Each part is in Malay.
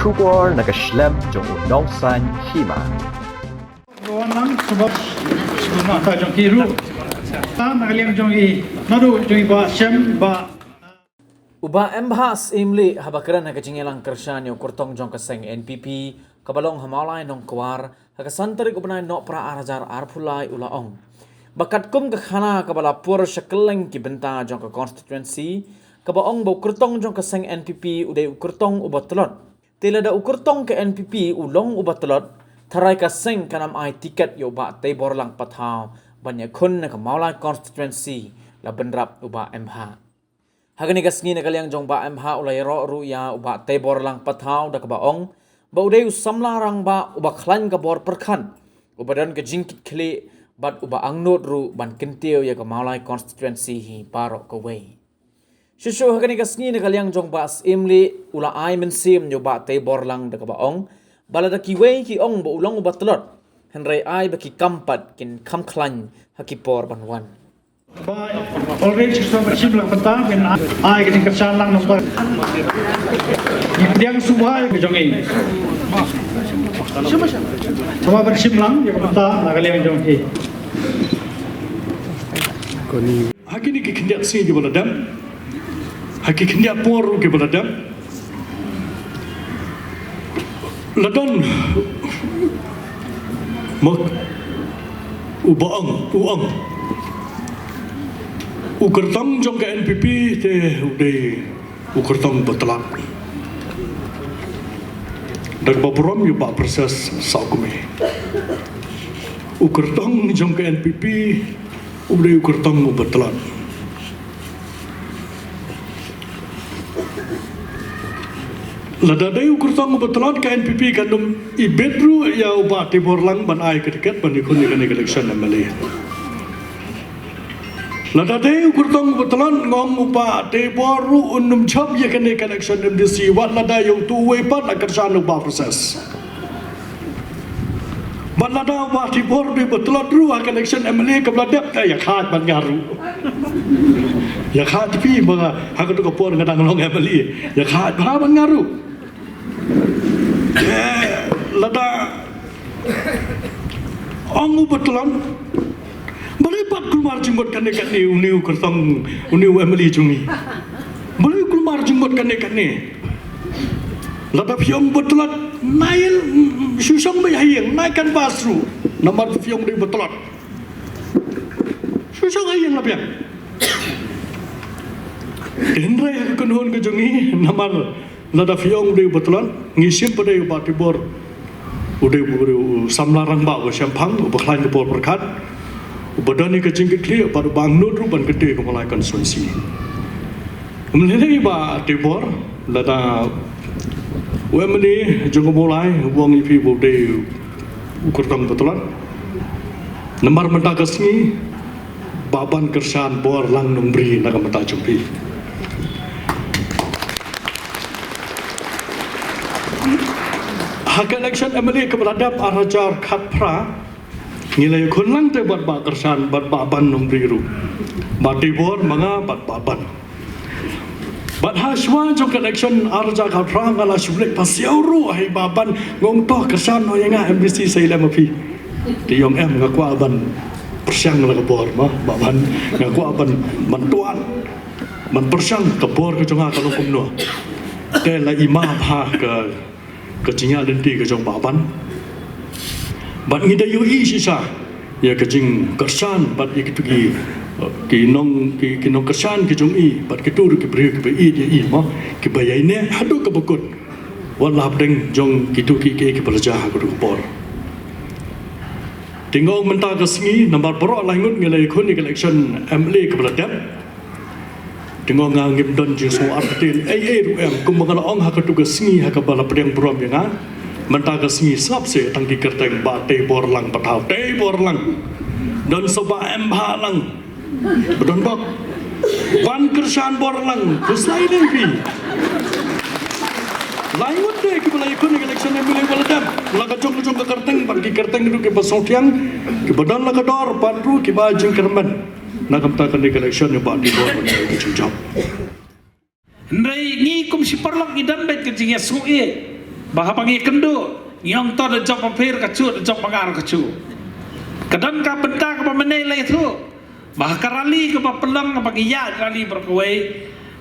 Shubor nakaslem jong unongsan hima. Gawanang sebab mata jong kiru. Ta nakaliang jong i nadu jong i ba syam ba Uba embhas imli habakran hakajingelang kershan yung kurtong jong kaseng NPP kabalong hamalay nong kwar hakasantarik ubanay no pra arajar arpulay ulaong. Bakat kum kakhana kabala pur syakeleng kibenta jong ka constituency kabaong bau kurtong jong kaseng NPP uday ukurtong ubatlot. Tila da ukurtong ke NPP ulong ubatlot taray kaseng kanam ay tiket yo ba tebor lang pathaw banyak kun na kamalay constituency labenrap uba embha. Hagani kasngi nakaliang jong ba MH ulay ro ruya uba tebor lang pathaw da kabaong ba uday usamlarang ba uba klan kabor perkan ubadan ka jingkit kli bat uba angnot ru ban kentio ya kamalay constituency hi barok kaway. Shushu hagani kasngi nakaliang jong ba as imli ula ay mensim yo ba tebor lang da kabaong balada kiway ki ong ba ulong uba telot henry ay ba ki kampat kin kamklan hakipor banwan. ba already so bersim lang peta ben ai ke kersan lang nomor. Yang subah ke jong i. Semua bersim lang yo peta nakaliang jong i. Hakini ki kindiak si ke baladam. Haki kindiak por ke baladam. Ladon mak uang ukertong jong ke NPP te udah ukertong betelat dan baperom yu pak proses sakume ukertong jong ke NPP udah ukertong betelat ladadai ukertong betelat ke NPP kandung ibedru ya ubah tibor lang ban ai ketiket ban ikun ikan election MLA ladadai ukertong betelat ngom ubah tiboru unum chop ya kan election MDC wat ladai yang tu wepat nak kerjaan ubah proses ban ladai ubah tibor di betelat ru akan election MLA kebeladap ya khat ban ngaru ya khat pi banga hakatu kapor ngadang long MLA ya khat ban ngaru lada ongu betulan melipat keluar jenggot kane uniu kertong uniu emeli jungi boleh keluar jenggot kane lada fiong betulan nail susong bayang naikkan basru nomor fiong di betulan susong ayang lapian Indra kenuhun ke jungi nomor lada fiong di betulan ngisip pada ubat tibor udah samlarang bau syampang ubaklan ke bor berkat ubadani ke jingkit kli pada bang nudru ban gede ke malai konstituensi menilai ba tibor lada UMNI jengko mulai buang ipi bude ukurtang betulan nemar mentakasni baban kersan bor lang nombri naga mata jumpi hak election MLA keberadab arajar khatpra nilai kunlang te bat ba kersan bat baban nombriru batibor manga bat baban bat haswa jok election arajar khatpra ngala sublek pasiauru hai baban ngong toh kersan no yanga MBC saila mapi di yong em ngaku aban persyang la kebor mah baban ngaku aban mantuan man persyang kebor ke jonga kalau kumno te la imam ha kecinya lenti ke jong baban bat ngida UI sisa ya kecing kersan bat ikitugi kinong kersan ke jong i bat kitur ke beri ke i dia i ma ke bayai ne hadu ke bekut wala deng jong kituki ke berjah ke por tinggal mentah ke sengi nambar berok langut ngelai kun election MLA ke beladap dengan ngangim dan jesu artin AARM kumbangala ong hakatu ke sengi hakabala pedang berom yang mentah ke sengi sab se tangki kerteng ba tebor lang patau tebor lang dan soba MH lang bedon bak ban kersan bor lang kuslai pi lainut deh kibala ikun election MLA baladam laga jong ke kerteng ban ki kerteng itu ke basotiang ke badan laga dor patru ke bajing kerman nakamtakan di election yang di bawah menjadi kecil. Ndai ni kum si parlok idam bet kecingnya suye Baha pangi kendo yang to de jok papir kacu de jok pangar kacu. Kadang ka benta ka menai lai tu. Baha karali ka pelang ka pagi ya kali berkuai.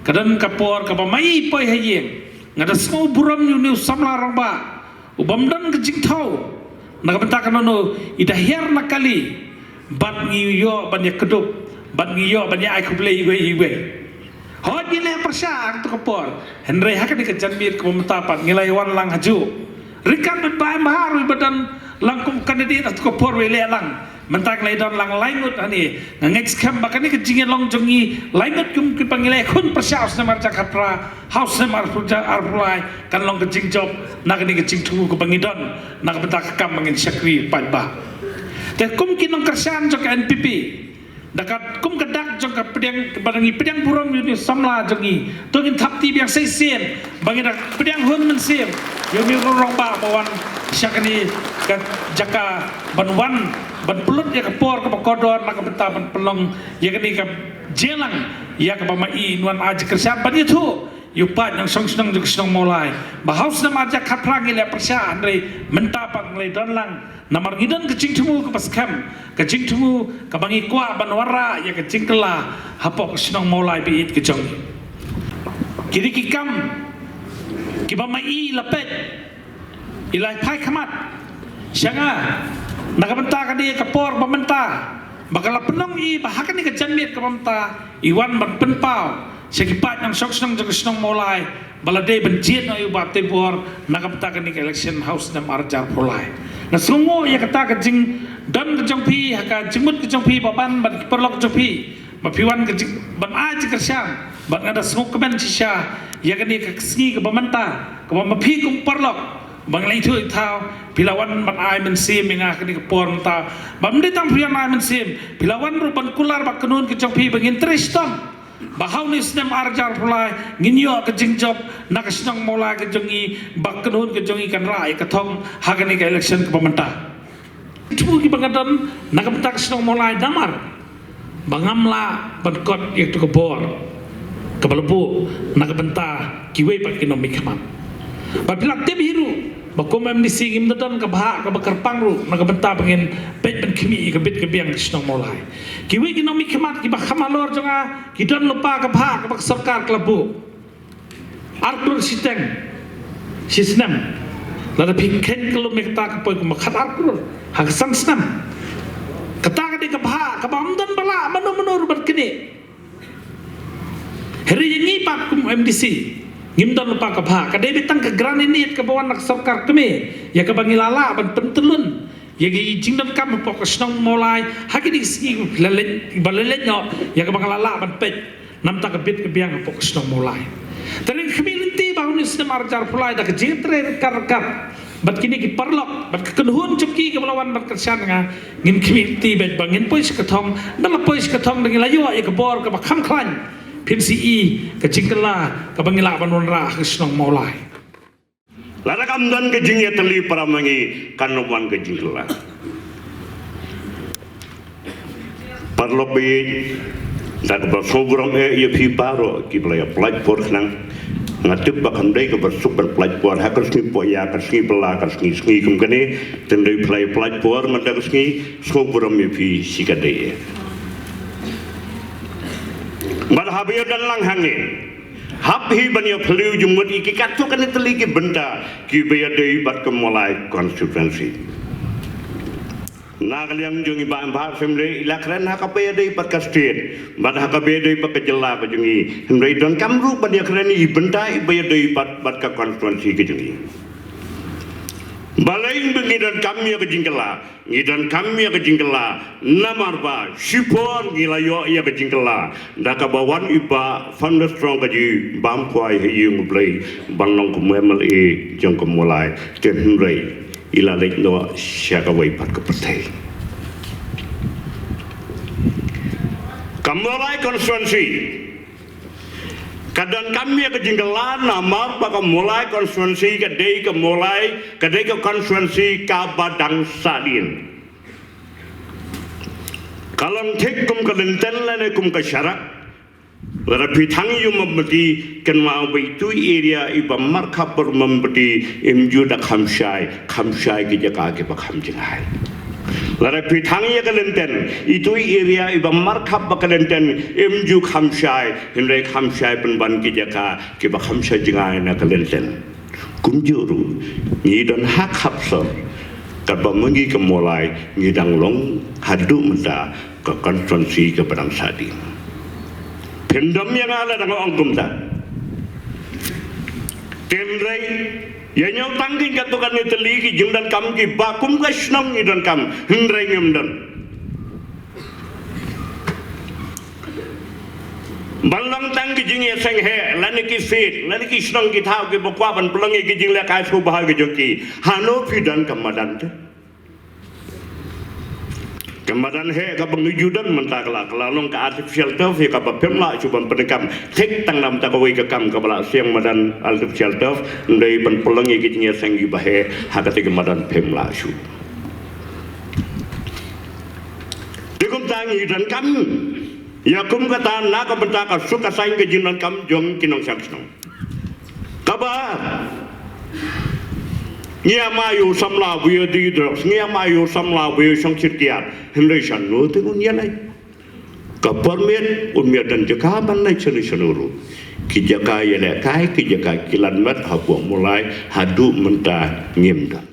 Kadang ka por ka mai poi hayeng. Ngada semua buram ni samla ramba. Ubam dan kecik tau. Nak benta ka nono ida her nakali. Bat ngiyo ban ya kedup. Bat ngiyo ban ya ai kublei iwe. Hot gile persang tu kapor. Henry hakan ni kejanmir ke pemetapan ngilai wan lang haju. Rikan berbae baharu badan langkum kandidat tu kapor wele lang. Mentak lai don lang laingut ani. Ngangek skam bakani kejingin long jongi laingut kum ki pangilai kun persaus na marja kapra. Haus na marja arpulai kan long kejing job nak ni kejing tu ke pangidon nak bentak kam mangin syakri padba. Te kum kinong kersan jok NPP. Dekat kum kedak jong ke pedang buram ni samla jongi tungin thapti biang seisen bangin pedang hun mensiem yomi rong ba bawan syakani ke jaka banwan ban pelut ya ke por ke kodor nak benta ban pelong ya kini ke jelang ya ke pamai nuan aja kersian ban itu yupat yang song jong senang mulai bahaus nama aja kaprang ile persian dari mentapak mulai donlang namar gidan kecing temu ke paskam kecing temu ke bangi kuah banwara ya kecing kela hapok senang mulai biit kejong kiri kikam kiba mai lapet ilai pai kamat syanga nak benta ka dia kapor pementa bakal penong i bahakan ni kejanmit ke pementa iwan ban penpau sekipat yang sok senang mulai balade benjit no ibat tebor nak benta ka ni election house nam arjar mulai na sungo ya kata kejing dan kejong pi haka jemut kejong pi baban ban perlok kejong pi mapiwan kejing ban aja kersyam ban ada sungo kemen sisya ya kani ke kesni ke pementa ke mapi kum perlok bang lai tu tau pilawan ban ai mensim menga kani ke por ta bam de tam prian ai mensim pilawan ru ban kular bak kenun kejong pi bang interest tom bahau ni snem arjar pulai nginyo ke jingjob nak senang mulai ke jongi bak kenun ke jongi kan rai ke thong hagani ke election ke pementa tu ki bangadon nak bentak senang mulai damar bangamla bankot yang tu ke bor ke balebu nak benta kiwe pak kinomi kaman babila te biru bakom amnisi ngim dadan ke bahak ke bakar pangru nak benta pengen pet ben kimi ke bit ke biang senang mulai kiwe kinomi kaman ki bak kamalor jonga kidan lupa ke bahak ke bak sarkar kelabu arklur siteng sisnem lada piken kilometer ke poin ke makat arklur hak sang senam kata ke ke bahak ke bamdan bala manu berkini hari ini pak kum MDC ngimdan lupa ke bahak kadai betang ke granit ke bawah nak sarkar keme ya ke bangilala ban pentelun ya gi jingdan kam pok senang mulai haki di sigi balelet nyo ya ke bangilala ban pet nam tak bit ke biang pok senang mulai tadi kami linti bahun sistem arjar pulai dak jentre kar bat kini ki parlok bat kenhun cuki ke melawan bat kersan nga ngin kami ti bet bangin pois ke thong dal pois ke thong dengan layu ya ke bor ke bakam klan PMCI ke jingkela ke bangila banonra ke senang mulai lada kamdan ke jingya teli para mangi kanoman ke jingkela parlok bi dak bersoburam ya pi paro ki playa platform nang ngatip bakam dai ke bersuper platform hakers ni poya kasni bela kasni sni kum kene tendai play platform mandak sni soburam ya pi sikade Malhabir dan langhangi habhi banyak peliu jumut iki katu kan teliki benda ki bayadai bat kemulai konstituensi nagaliam jungi ba ambah family ilakran hakapayadai bat kastin bat hakapayadai bat kejela ka jungi hemdai don kamru banyak rani benda bayadai bat ka konstituensi ke jungi balain bengidan kami ke jingkela ngidan kami ke jingkela namarba sipon gilayo ya ke jingkela daka bawan iba fanda strong kaji bamkwai heyung play banong kumemel jong kumulai tenrei ila lek no syaka wai pat ke pertai kamulai konstituensi kadang kami ke jingkelan namar baka mulai konstituensi kadai ke konstituensi ka Badang Sadin kalong tek kum ke lenten lene kum ke syarak Lara pitang yu membeti kenwa itu area iba markap membeti imju da khamshai ki jaka ke bakham jingai. Lara pitang ya kalenten itu area iba markap bakalenten imju khamshai hindai khamshai penban ki jaka ke bakham jingai na kalenten. Kumjuru ni don hak hapsor kaba mengi kemulai ngidang long hadu menta ke konstitusi ke pedang sadi pendam yang ada dengan angkum ta tenrai ya nyau tangking katukan itu lagi jengdan kam ki bakum ka snong ngidang kam hendrai ngemdan Balang tang ki jing ya sang he lani ki fit lani ki snong ki thau ki bokwa ban pelangi ki jing la kai su bahag ki joki hano pidan kamadan te kamadan he ka bangujudan mentakla kelalong ka artificial turf ka ba pemla cuban pendekam tek tang nam ta ka wei ka kam ka bala siang madan artificial turf ndai ban pelangi ki jing ya sang ki bahe hakate ki madan pemla su dekum tangi dan kam ya kum kata nak benda ka suka saing ke jinan kam jong kinong saksong kabar ngia mayu samla buya di drops ngia mayu samla buya song sirkiat hindai san no te kun yanai ka permit umia dan jaka ban nai seni senuru ki jaka ya le kai ki jaka kilan mat hapu mulai hadu menta ngimda